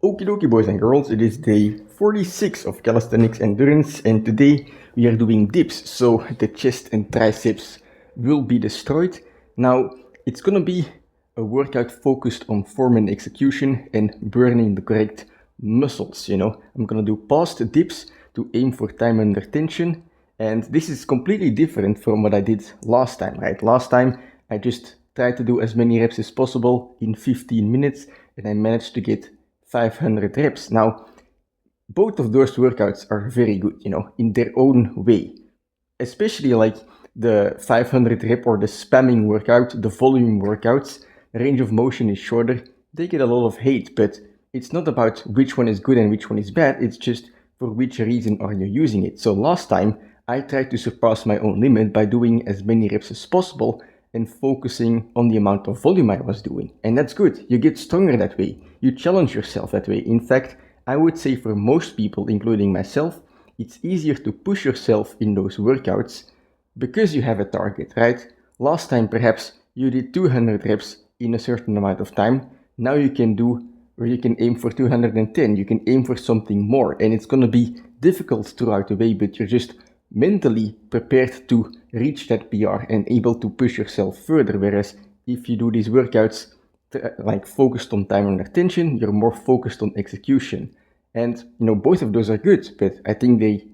Okie dokie, boys and girls, it is day 46 of calisthenics endurance, and today we are doing dips, so the chest and triceps will be destroyed. Now, it's gonna be a workout focused on form and execution and burning the correct muscles, I'm gonna do paused dips to aim for time under tension, and this is completely different from what I did last time, right? Last time I just tried to do as many reps as possible in 15 minutes, and I managed to get 500 reps. Now, both of those workouts are very good, in their own way. Especially like the 500 rep or the spamming workout, the volume workouts, range of motion is shorter. They get a lot of hate, but it's not about which one is good and which one is bad. It's just for which reason are you using it. So last time I tried to surpass my own limit by doing as many reps as possible and focusing on the amount of volume I was doing. And that's good. You get stronger that way. You challenge yourself that way. In fact, I would say for most people, including myself, it's easier to push yourself in those workouts because you have a target, right? Last time, perhaps you did 200 reps in a certain amount of time. Now you can do, or you can aim for 210. You can aim for something more, and it's going to be difficult throughout the way, but you're just mentally prepared to reach that PR and able to push yourself further. Whereas if you do these workouts like focused on time under tension, you're more focused on execution. And both of those are good, but I think they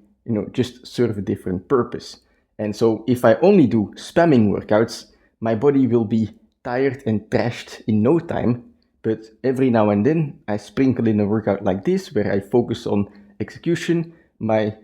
just serve a different purpose. And so if I only do spamming workouts, my body will be tired and trashed in no time. But every now and then I sprinkle in a workout like this where I focus on execution. My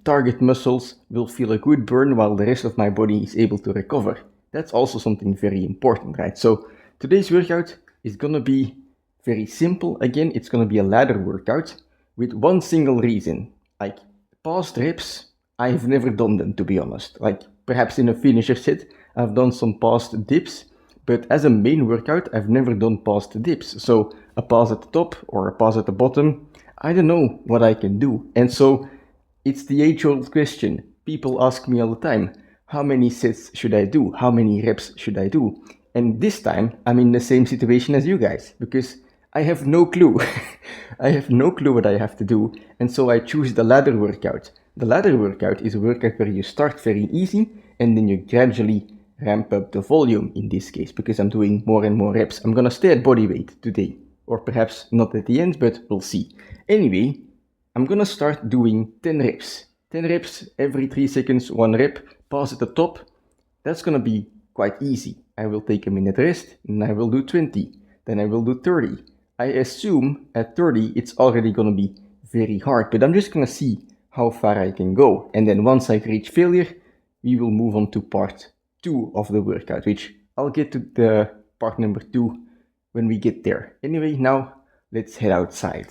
target muscles will feel a good burn while the rest of my body is able to recover. That's also something very important, right? So today's workout is gonna be very simple. Again, it's gonna be a ladder workout with one single reason. Like past reps, I've never done them, to be honest. Like perhaps in a finisher set, I've done some past dips, but as a main workout, I've never done past dips. So a pause at the top or a pause at the bottom, I don't know what I can do. And so it's the age-old question. People ask me all the time, how many sets should I do? How many reps should I do? And this time I'm in the same situation as you guys, because I have no clue. I have no clue what I have to do, and so I choose the ladder workout. The ladder workout is a workout where you start very easy and then you gradually ramp up the volume in this case, because I'm doing more and more reps. I'm gonna stay at body weight today, or perhaps not at the end, but we'll see. Anyway, I'm gonna start doing 10 reps. 10 reps every 3 seconds, 1 rep, pause at the top. That's gonna be quite easy. I will take a minute rest, and I will do 20. Then I will do 30. I assume at 30 it's already gonna be very hard, but I'm just gonna see how far I can go. And then once I reach failure, we will move on to part 2 of the workout, which I'll get to the part number 2 when we get there. Anyway, now let's head outside.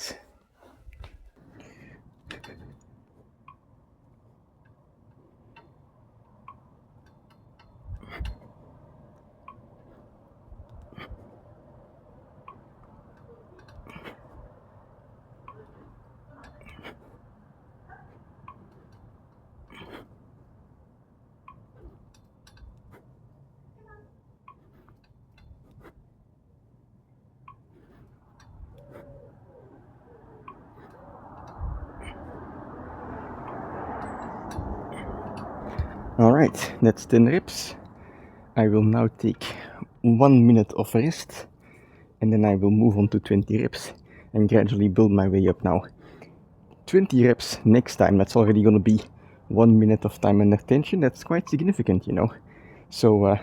Alright, that's 10 reps. I will now take 1 minute of rest, and then I will move on to 20 reps and gradually build my way up now. 20 reps next time, that's already gonna be 1 minute of time under tension. That's quite significant, So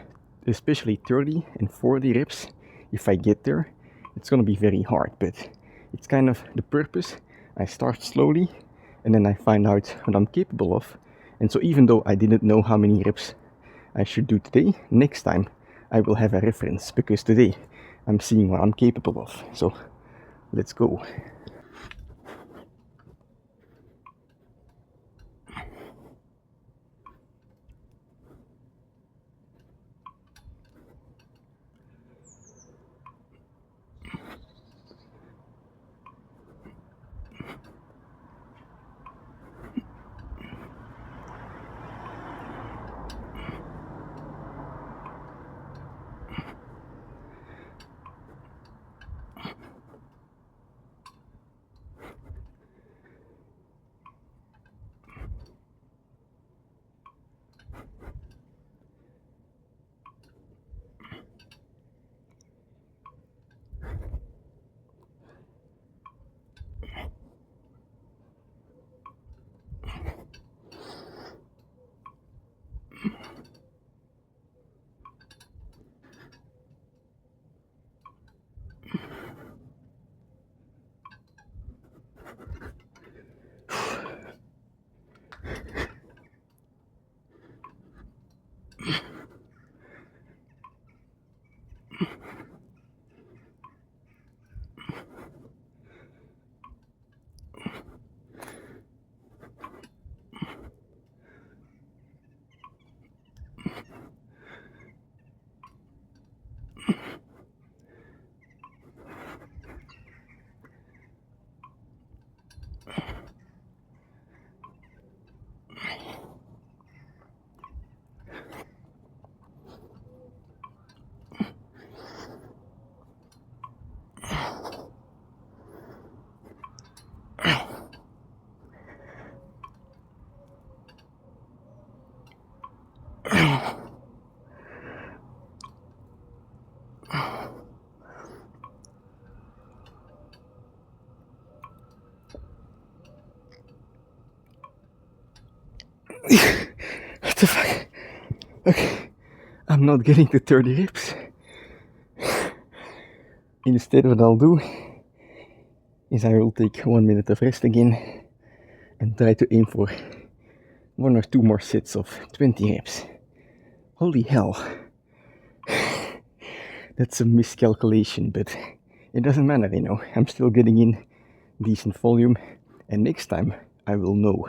especially 30 and 40 reps, if I get there, it's gonna be very hard, but it's kind of the purpose. I start slowly and then I find out what I'm capable of. And so even though I didn't know how many reps I should do today, next time I will have a reference, because today I'm seeing what I'm capable of. So let's go. What the fuck? Okay, I'm not getting to 30 reps. Instead, what I'll do is I will take 1 minute of rest again and try to aim for 1 or 2 more sets of 20 reps. Holy hell. That's a miscalculation, but it doesn't matter, you know. I'm still getting in decent volume, and next time I will know.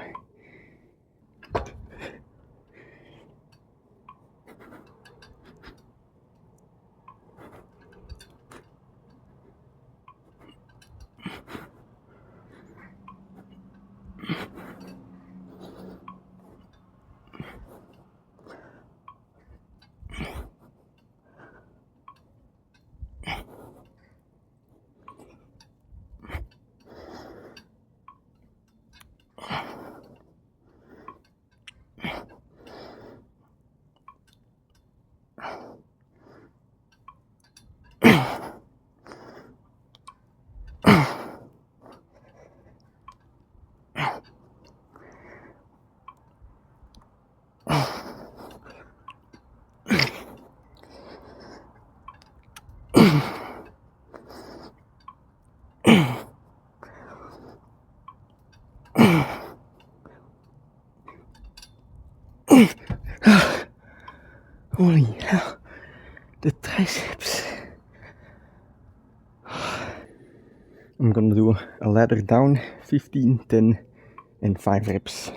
Holy hell, the triceps. I'm gonna do a ladder down, 15, 10, and 5 reps.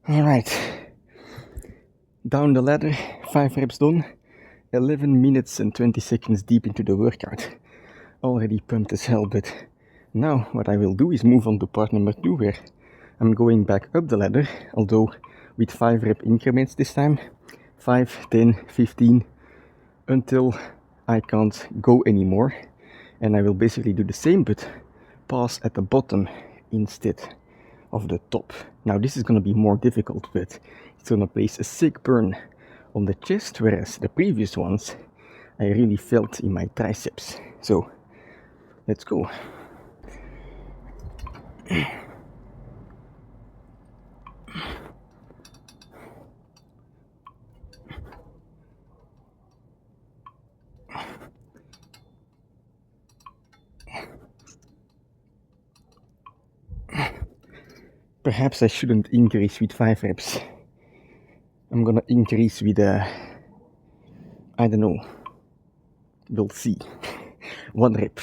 Alright, down the ladder, 5 reps done, 11 minutes and 20 seconds deep into the workout. Already pumped as hell, but now what I will do is move on to part number 2, where I'm going back up the ladder, although with 5 rep increments this time, 5, 10, 15, until I can't go anymore. And I will basically do the same, but pause at the bottom instead of the top. Now this is gonna be more difficult, but it's gonna place a sick burn on the chest, whereas the previous ones I really felt in my triceps. So let's go. Perhaps I shouldn't increase with 5 reps. I'm gonna increase with I don't know. We'll see. 1 rep.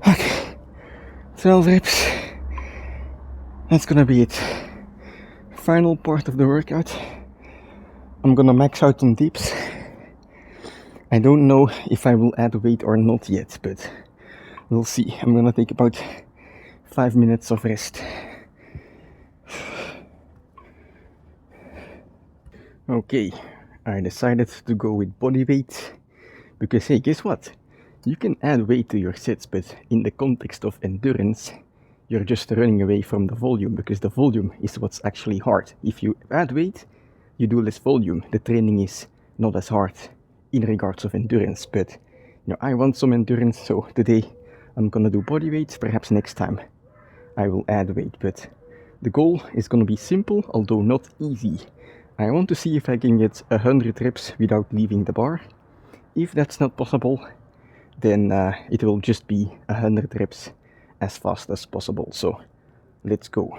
Okay, 12 reps. That's gonna be it. Final part of the workout. I'm gonna max out on dips. I don't know if I will add weight or not yet, but we'll see. I'm gonna take about 5 minutes of rest. Okay, I decided to go with body weight because hey, guess what? You can add weight to your sets, but in the context of endurance, you're just running away from the volume because the volume is what's actually hard. If you add weight, you do less volume. The training is not as hard in regards of endurance, but you know, I want some endurance, so today I'm gonna do body weight. Perhaps next time I will add weight, but the goal is gonna be simple, although not easy. I want to see if I can get 100 reps without leaving the bar. If that's not possible, then it will just be 100 reps as fast as possible. So let's go.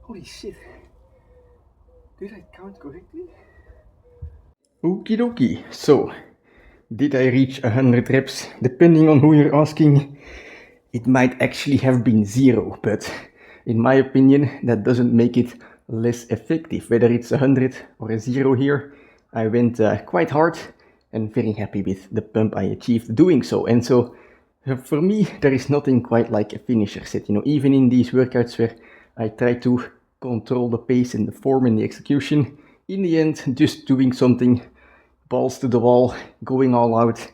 Holy shit. Did I count correctly? Okie dokie. So, did I reach 100 reps? Depending on who you're asking, it might actually have been 0, but in my opinion, that doesn't make it less effective. Whether it's 100 or a 0 here, I went quite hard and very happy with the pump I achieved doing so. And so, for me, there is nothing quite like a finisher set. You know, even in these workouts where I try to control the pace and the form and the execution, in the end, just doing something balls to the wall, going all out,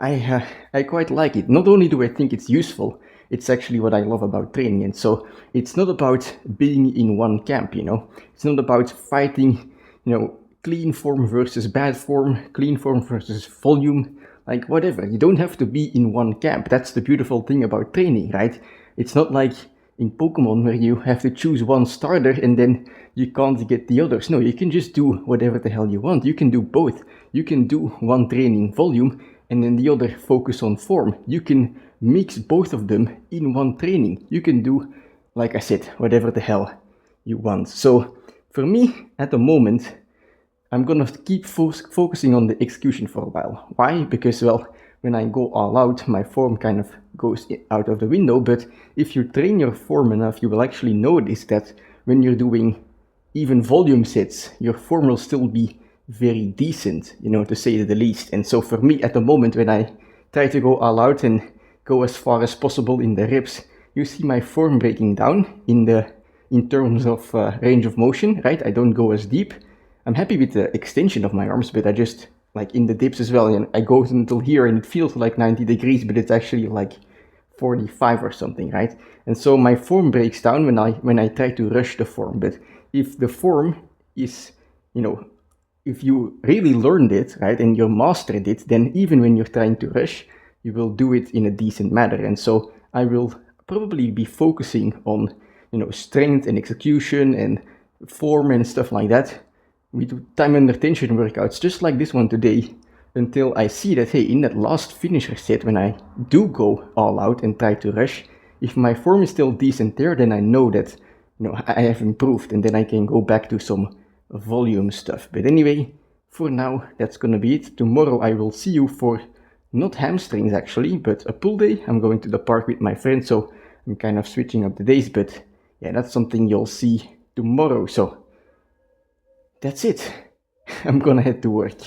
I quite like it. Not only do I think it's useful, it's actually what I love about training. And so it's not about being in one camp, you know. It's not about fighting, you know, clean form versus bad form, clean form versus volume, like whatever. You don't have to be in one camp. That's the beautiful thing about training, right? It's not like in Pokemon where you have to choose one starter and then you can't get the others. No, you can just do whatever the hell you want. You can do both. You can do one training volume and then the other focus on form. You can mix both of them in one training. You can do, like I said, whatever the hell you want. So for me, at the moment, I'm gonna keep focusing on the execution for a while. Why? Because, well, when I go all out, my form kind of goes out of the window. But if you train your form enough, you will actually notice that when you're doing even volume sets, your form will still be very decent, you know, to say the least. And so for me, at the moment, when I try to go all out and go as far as possible in the reps, you see my form breaking down in terms of range of motion, right? I don't go as deep. I'm happy with the extension of my arms, but I just, like in the dips as well, and I go until here and it feels like 90 degrees, but it's actually like 45 or something, right? And so my form breaks down when I try to rush the form. But if the form is, you know, if you really learned it, right, and you mastered it, then even when you're trying to rush, you will do it in a decent manner. And so I will probably be focusing on, you know, strength and execution and form and stuff like that. We do time under tension workouts just like this one today, until I see that, hey, in that last finisher set, when I do go all out and try to rush, if my form is still decent there, then I know that, you know, I have improved, and then I can go back to some volume stuff. But anyway, for now, that's gonna be it. Tomorrow I will see you for not hamstrings actually, but a pull day. I'm going to the park with my friend, so I'm kind of switching up the days, but yeah, that's something you'll see tomorrow. So that's it. I'm gonna head to work.